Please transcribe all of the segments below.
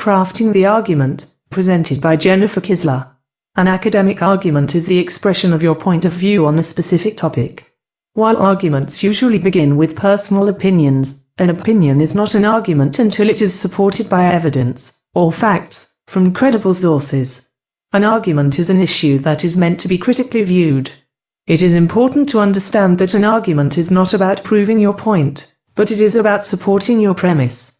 crafting the argument, presented by Jennifer Kisler. An academic argument is the expression of your point of view on a specific topic. While arguments usually begin with personal opinions, an opinion is not an argument until it is supported by evidence, or facts, from credible sources. An argument is an issue that is meant to be critically viewed. It is important to understand that an argument is not about proving your point, but it is about supporting your premise.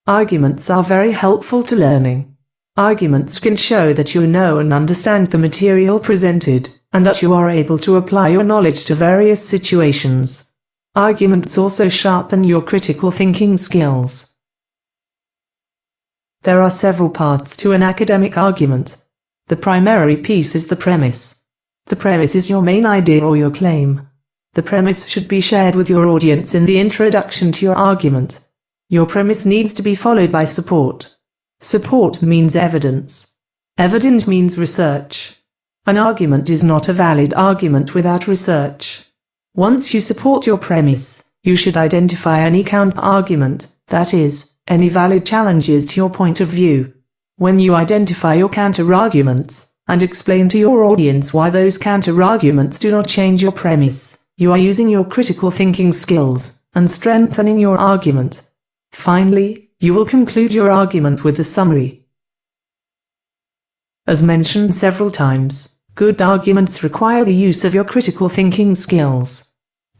Arguments are very helpful to learning. Arguments can show that you know and understand the material presented, and that you are able to apply your knowledge to various situations. Arguments also sharpen your critical thinking skills. There are several parts to an academic argument. The primary piece is the premise. The premise is your main idea or your claim. The premise should be shared with your audience in the introduction to your argument. Your premise needs to be followed by support. Support means evidence. Evidence means research. An argument is not a valid argument without research. Once you support your premise, you should identify any counter-argument, that is, any valid challenges to your point of view. When you identify your counter-arguments, and explain to your audience why those counter-arguments do not change your premise, you are using your critical thinking skills, and strengthening your argument. Finally, you will conclude your argument with a summary. As mentioned several times, good arguments require the use of your critical thinking skills.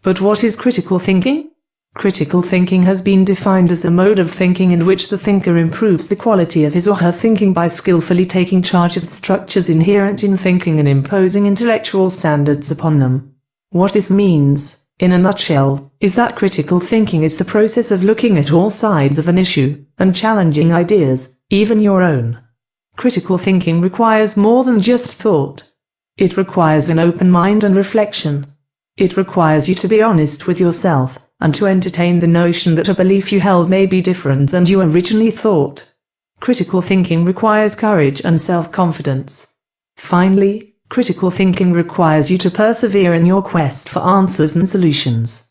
But what is critical thinking? Critical thinking has been defined as a mode of thinking in which the thinker improves the quality of his or her thinking by skillfully taking charge of the structures inherent in thinking and imposing intellectual standards upon them. What this means, in a nutshell, is that critical thinking is the process of looking at all sides of an issue, and challenging ideas, even your own. Critical thinking requires more than just thought. It requires an open mind and reflection. It requires you to be honest with yourself, and to entertain the notion that a belief you held may be different than you originally thought. Critical thinking requires courage and self-confidence. Finally, critical thinking requires you to persevere in your quest for answers and solutions.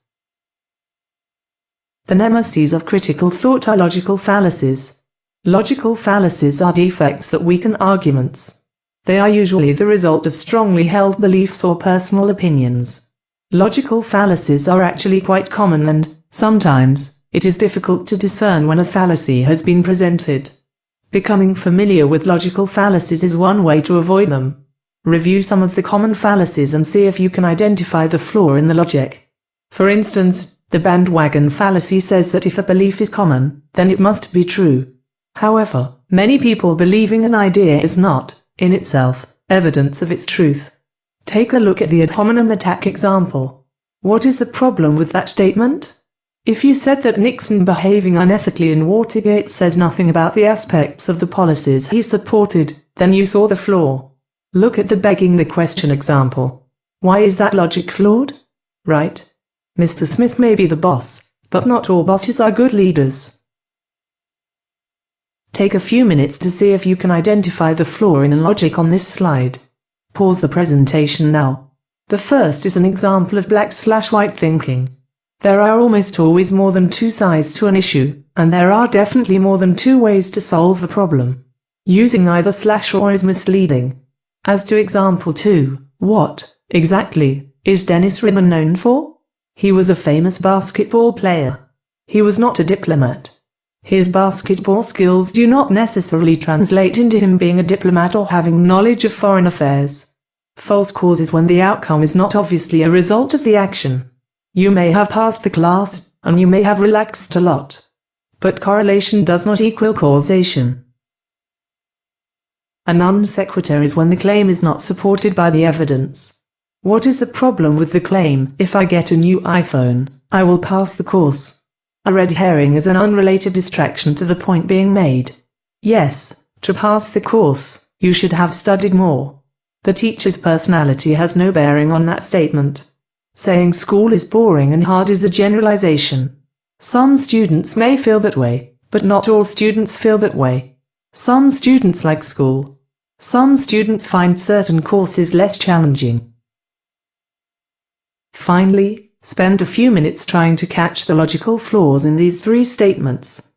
The nemesis of critical thought are logical fallacies. Logical fallacies are defects that weaken arguments. They are usually the result of strongly held beliefs or personal opinions. Logical fallacies are actually quite common and, sometimes, it is difficult to discern when a fallacy has been presented. Becoming familiar with logical fallacies is one way to avoid them. Review some of the common fallacies and see if you can identify the flaw in the logic. For instance, the bandwagon fallacy says that if a belief is common, then it must be true. However, many people believing an idea is not, in itself, evidence of its truth. Take a look at the ad hominem attack example. What is the problem with that statement? If you said that Nixon behaving unethically in Watergate says nothing about the aspects of the policies he supported, then you saw the flaw. Look at the begging the question example. Why is that logic flawed? Right? Mr. Smith may be the boss, but not all bosses are good leaders. Take a few minutes to see if you can identify the flaw in logic on this slide. Pause the presentation now. The first is an example of black/white thinking. There are almost always more than two sides to an issue, and there are definitely more than two ways to solve the problem. Using either /or is misleading. As to example 2, what, exactly, is Dennis Rodman known for? He was a famous basketball player. He was not a diplomat. His basketball skills do not necessarily translate into him being a diplomat or having knowledge of foreign affairs. False causes when the outcome is not obviously a result of the action. You may have passed the class, and you may have relaxed a lot. But correlation does not equal causation. A non sequitur is when the claim is not supported by the evidence. What is the problem with the claim, if I get a new iPhone, I will pass the course? A red herring is an unrelated distraction to the point being made. Yes, to pass the course, you should have studied more. The teacher's personality has no bearing on that statement. Saying school is boring and hard is a generalization. Some students may feel that way, but not all students feel that way. Some students like school. Some students find certain courses less challenging. Finally, spend a few minutes trying to catch the logical flaws in these three statements.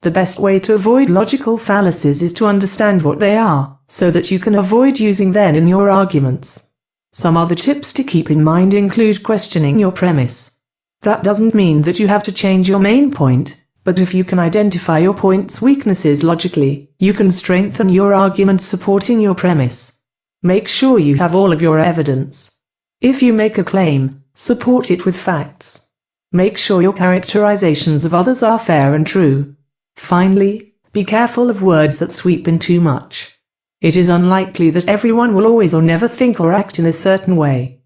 The best way to avoid logical fallacies is to understand what they are, so that you can avoid using them in your arguments. Some other tips to keep in mind include questioning your premise. That doesn't mean that you have to change your main point, but if you can identify your point's weaknesses logically, you can strengthen your argument supporting your premise. Make sure you have all of your evidence. If you make a claim, support it with facts. Make sure your characterizations of others are fair and true. Finally, be careful of words that sweep in too much. It is unlikely that everyone will always or never think or act in a certain way.